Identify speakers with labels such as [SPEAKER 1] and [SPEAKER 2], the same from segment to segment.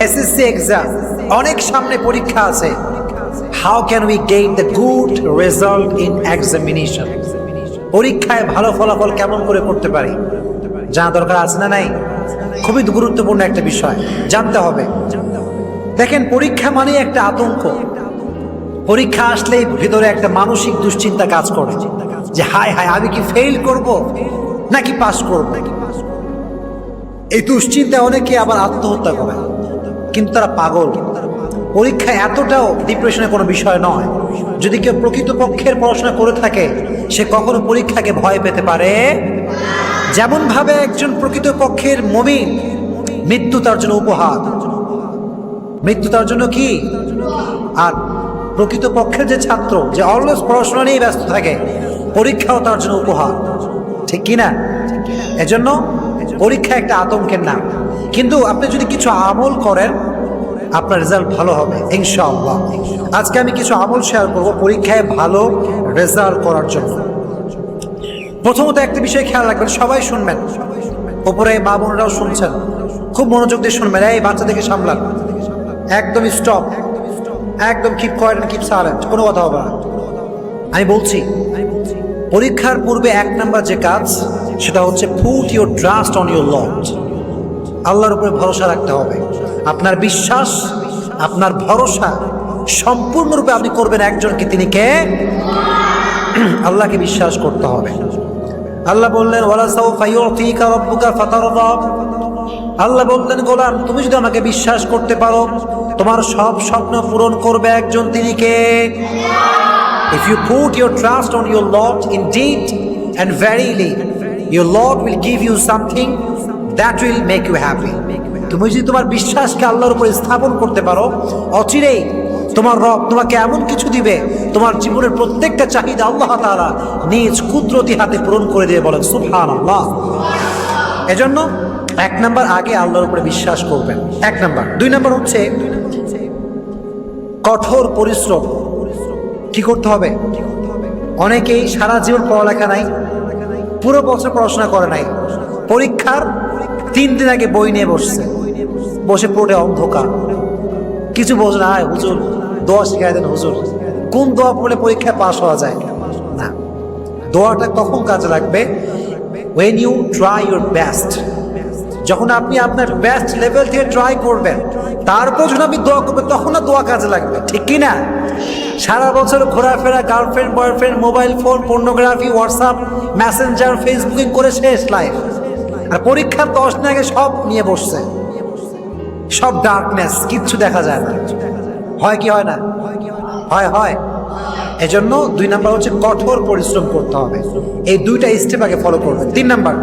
[SPEAKER 1] SSC exam অনেক সামনে পরীক্ষা আছে। How can we gain the good result in examination? পরীক্ষায় ভালো ফলাফল কেমন করে করতে পারি জানা দরকার আছে না নাই? খুবই গুরুত্বপূর্ণ একটা বিষয়, জানতে হবে। দেখেন, পরীক্ষা মানে একটা আতঙ্ক। পরীক্ষা আসলেই ভিতরে একটা মানসিক দুশ্চিন্তা কাজ করে যে হায় হায়, আমি কি ফেল করব নাকি পাস করব। এই দুশ্চিন্তা অনেকে আবার আত্মহত্যা করে, কিন্তু তারা পাগল। পরীক্ষা এতটাও ডিপ্রেশনের কোনো বিষয় নয়। যদি কেউ প্রকৃতপক্ষের পড়াশোনা করে থাকে, সে কখনো পরীক্ষাকে ভয় পেতে পারে। যেমন ভাবে একজন প্রকৃতপক্ষের মুমিন, মৃত্যু তার জন্য উপহার, মৃত্যু তার জন্য কি। আর প্রকৃতপক্ষের যে ছাত্র, যে অলওয়েজ পড়াশোনা নিয়ে ব্যস্ত থাকে, পরীক্ষাও তার জন্য উপহার, ঠিক কিনা? এজন্য পরীক্ষা একটা আতঙ্কের নাম। কিন্তু আপনি যদি কিছু আমল করেন, আপনার রেজাল্ট ভালো হবে ইনশাআল্লাহ। আজকে আমি কিছু আমল শেয়ার করব পরীক্ষায় ভালো রেজাল্ট করার জন্য। প্রথমত একটা বিষয় খেয়াল রাখবেন, সবাই শুনবেন, উপরে মা বোনরাও শুনছেন, খুব মনোযোগ দিয়ে শুনবেন। এই বাচ্চাদেরকে সামলান, একদম স্টপ, একদম কিপ কোয়াইট, কিপ সাইলেন্ট, কোনো কথা হবে না। আমি বলছি, পরীক্ষার পূর্বে এক নাম্বার যে কাজ, সেটা হচ্ছে put your trust on your Lord. আল্লাহর উপরে ভরসা রাখতে হবে। আপনার বিশ্বাস, আপনার ভরসা সম্পূর্ণরূপে আপনি করবেন একজনকে, তিনি কে? আল্লাহকে বিশ্বাস করতে হবে। আল্লাহ বললেন, ওয়ালা সাউফা ইউতিকা রাব্বুকা ফাতারদা। আল্লাহ বললেন, গোলাম, তুমি যদি আমাকে বিশ্বাস করতে পারো, তোমার সব স্বপ্ন পূরণ করবে একজন, তিনি কে? If you put your trust on your Lord, indeed and verily, your Lord will give you something that will make you happy. তুমি যদি তোমার বিশ্বাসকে আল্লাহর উপর স্থাপন করতে পারো, অচিরেই তোমার রব তোমাকে এমন কিছু দিবে, তোমার জীবনের প্রত্যেকটা চাহিদা আল্লাহ তাআলা নিজ কুদরতি হাতে পূরণ করে দিয়ে। বলেন সুবহানাল্লাহ। এজন্য এক নাম্বার, আগে আল্লাহর উপরে বিশ্বাস করবেন, এক নাম্বার। দুই নাম্বার হচ্ছে কঠোর পরিশ্রম। কি করতে হবে? অনেকেই সারা জীবন পড়ালেখা নাই, পুরো বছর পড়াশোনা করে নাই, পরীক্ষার 3 দিন আগে বই নিয়ে বসে পড়ে অন্ধকার, কিছু বোঝে না। হুজুর দোয়া শিখাই দেন, হুজুর কোন দোয়া পড়লে পরীক্ষায় পাস হওয়া যায়? না, দোয়াটা কখন কাজে লাগবে? when you try your best। যখন আপনি আপনার বেস্ট লেভেল থেকে ট্রাই করবেন, তারপর যখন আপনি দোয়া করবেন, তখন না দোয়া কাজে লাগবে, ঠিক কি না? সারা বছর ঘোরাফেরা, girlfriend boyfriend, mobile phone, pornography, WhatsApp, Messenger, Facebooking করে শেষ লাইফ। আর পরীক্ষার 10 দিন আগে সব নিয়ে বসছে, সব ডার্কনেস, কিচ্ছু দেখা যায় না। হয় কি হয় না? হয়। এজন্য 2 নাম্বার হচ্ছে কঠোর পরিশ্রম করতে হবে। এই 2টা স্টেপ আগে ফলো করবেন। 3 নাম্বার,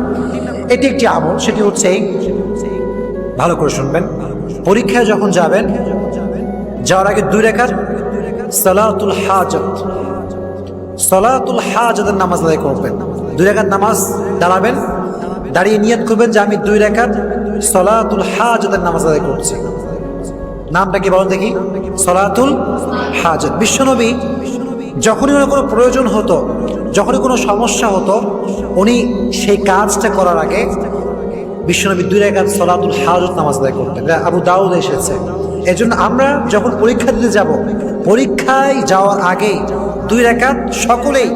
[SPEAKER 1] এটি একটি আমল, সেটি হচ্ছে, ভালো করে শুনবেন, পরীক্ষায় যখন যাবেন, যাওয়ার আগে 2 রাকাত সালাতুল হাজাত, সালাতুল হাজাতের নামাজ আদায় করবেন। 2 রাকাত নামাজ দাঁড়াবেন, দাঁড়িয়ে নিয়ত করবেন যে আমি 2 রাকাত সালাতুল হাজাতের নামাজ আদায় করছি। নামটা কি বলেন দেখি? সালাতুল হাজাত। বিশ্বনবী যখনই ওনার কোনো প্রয়োজন হতো, যখনই কোনো সমস্যা হতো, উনি সেই কাজটা করার আগে বিশ্বনবী 2 রাকাত সালাতুল হাজাত নামাজ আদায় করতেন। আবু দাউদ এসেছে। এজন্য আমরা যখন পরীক্ষা দিতে যাব, পরীক্ষায় যাওয়ার আগে 2 রাকাত সকলেই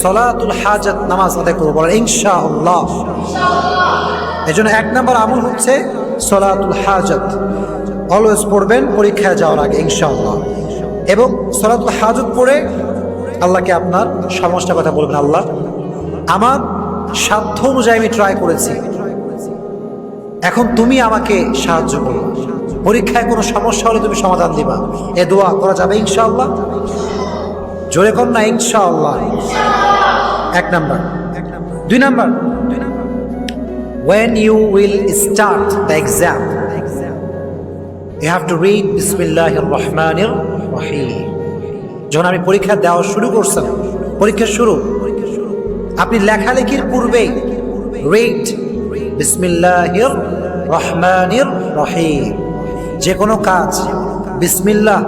[SPEAKER 1] সালাতুল হাজাত নামাজ আদায় করবো, বলেন ইনশাআল্লাহ। এজন্য 1 নাম্বার আমল হচ্ছে সালাতুল হাজাত, অলওয়েজ পড়বেন পরীক্ষায় যাওয়ার আগে ইনশাআল্লাহ। এবং সালাতুল হাজাত পড়ে আল্লাহকে আপনার সমস্যার কথা বলবেন, আল্লাহ আমার সাধ্য অনুযায়ী আমি ট্রাই করেছি, এখন তুমি আমাকে সাহায্য করো, পরীক্ষায় কোনো সমস্যা হলে তুমি সমাধান দিবা। এ দোয়া করা যাবে ইনশাআল্লাহ? জোরে কর না ইনশাআল্লাহ। 1 number. 2 number, when you will start the exam, you have to read বিসমিল্লাহির রহমানির রহিম। যখন আপনি পরীক্ষা দেওয়া শুরু করছেন, পরীক্ষা শুরু, আপনি লেখালেখির পূর্বেই read বিসমিল্লাহির রহমানির রহিম। যে কোনো কাজ বিসমিল্লাহ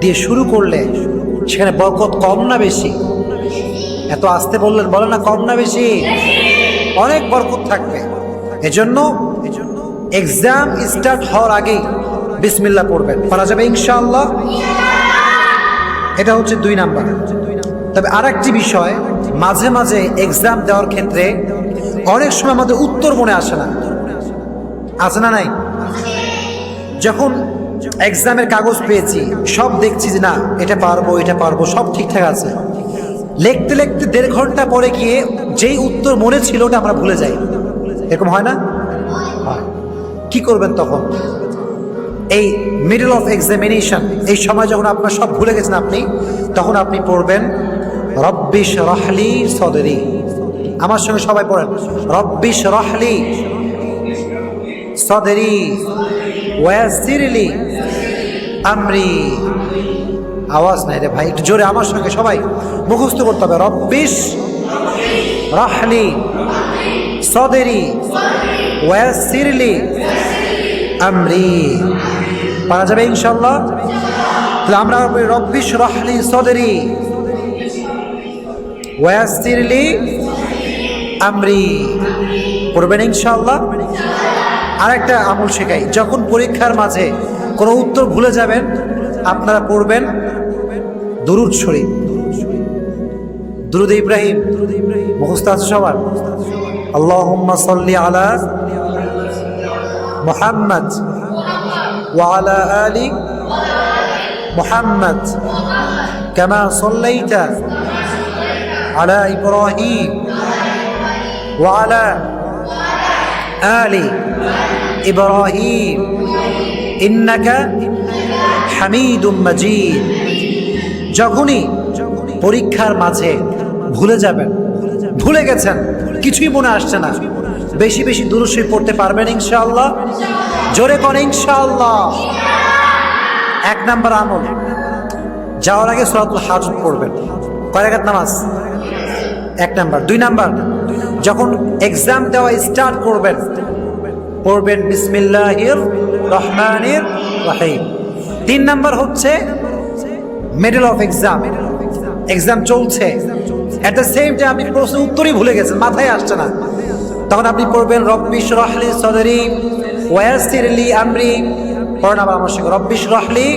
[SPEAKER 1] দিয়ে শুরু করলে সেখানে বরকত কম না বেশি? এত আস্তে বললেন, বলেন না কম না বেশি? অনেক বরকত থাকবে। এজন্য এক্সাম স্টার্ট হওয়ার আগেই বিসমিল্লাহ পড়বেন, পারা যাবে ইনশাআল্লাহ। এটা হচ্ছে 2 নাম্বার। তবে আরেকটি বিষয়, মাঝে মাঝে এক্সাম দেওয়ার ক্ষেত্রে অনেক সময় আমাদের উত্তর মনে আসে না, আছে না নাই? যখন এক্সামের কাগজ পেয়েছি, সব দেখছি যে না এটা পারবো, সব ঠিকঠাক আছে, লিখতে লিখতে 1.5 ঘন্টা পরে গিয়ে যেই উত্তর মনে ছিল ওটা আমরা ভুলে যাই। এরকম হয় না? কি করবেন তখন? এই মিডল অফ এক্সামিনেশন, এই সময় যখন আপনার সব ভুলে গেছেন আপনি, তখন আপনি পড়বেন রব্বি শরহ লি সদরি। আমার সঙ্গে সবাই পড়েন, রব্বি শরহ লি সদরি ওয়াসির লি আমরি। আওয়াজ নাই রে ভাই, একটু জোরে আমার সঙ্গে সবাই মুখস্থ করতে হবে, রব্বিশ রাহলি সদরি ওয়াসির লি আমরি। পারা যাবে ইনশাআল্লাহ? তাহলে আমরা রব্বিশ রাহলি সদরি ওয়াসির লি আমরি পড়বেন ইনশাআল্লাহ। আরেকটা আমল শেখাই, যখন পরীক্ষার মাঝে কোনো উত্তর ভুলে যাবেন আপনারা পড়বেন দুরূদ শরীফ, দুরূদ ইব্রাহিম। মুখস্থ আছে সবার? আল্লাহুম্মা সাল্লি আলা মুহাম্মদ ওয়া আলা আলি মুহাম্মদ কামা সাল্লাইতা আলা ইব্রাহিম ওয়া আলা আলি ইব্রাহিম ইন্নাকা হামিদুম মাজিদ। যখনই পরীক্ষার মাঝে ভুলে যাবেন, ভুলে গেছেন, কিছুই মনে আসছে না, বেশি বেশি দুরূদ শরীফ পড়তে পারবেন ইনশাআল্লাহ। জোরে করে ইনশাআল্লাহ। 1 নাম্বার আমল, যাওয়ার আগে সূরাতুল হাজর পড়বেন। কয় রাকাত নামাজ? 1 নাম্বার। 2 নাম্বার, যখন এক্সাম দেওয়া স্টার্ট করবেন পড়বেন বিসমিল্লাহির রহমানির রহিম। 3 নাম্বার হচ্ছে মিডল অফ এক্সাম, এক্সাম চলছে, এট দ্য সেম টাইম আপনি প্রশ্নের উত্তরই ভুলে গেছেন, মাথায় আসছে না, তখন আপনি পড়বেন রব্বি শরহ লি সদরি ওয়াসির লি আমরি। পড়েন আবার আমার সঙ্গে, রব্বি শরহ লি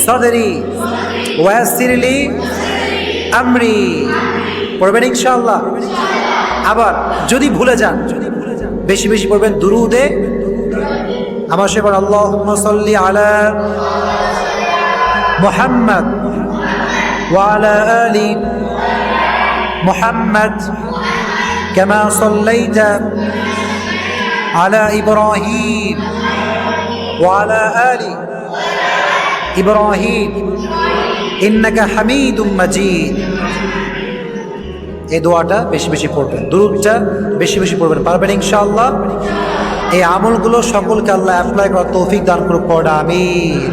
[SPEAKER 1] সদরি ওয়াসির লি আমরি পড়বেন ইনশাআল্লাহ। আবার যদি ভুলে যান বেশি বেশি পড়বেন দুরুদে আমার সঙ্গে, আল্লাহুম্মা সাল্লি আলা মুহাম্মদ ওয়া আলা আলি মুহাম্মদ কামা সাল্লাইতা আলা ইব্রাহিম ওয়া আলা আলি ইব্রাহিম ইন্নাকা হামিদুম মাজিদ। এই দোয়াটা বেশি বেশি পড়বেন, দুরূদটা বেশি বেশি পড়বেন, পারবেন ইনশাআল্লাহ। এই আমলগুলো সকলকে আল্লাহ অ্যাপ্লাই করার তৌফিক দান করুক, পড়া আমিন।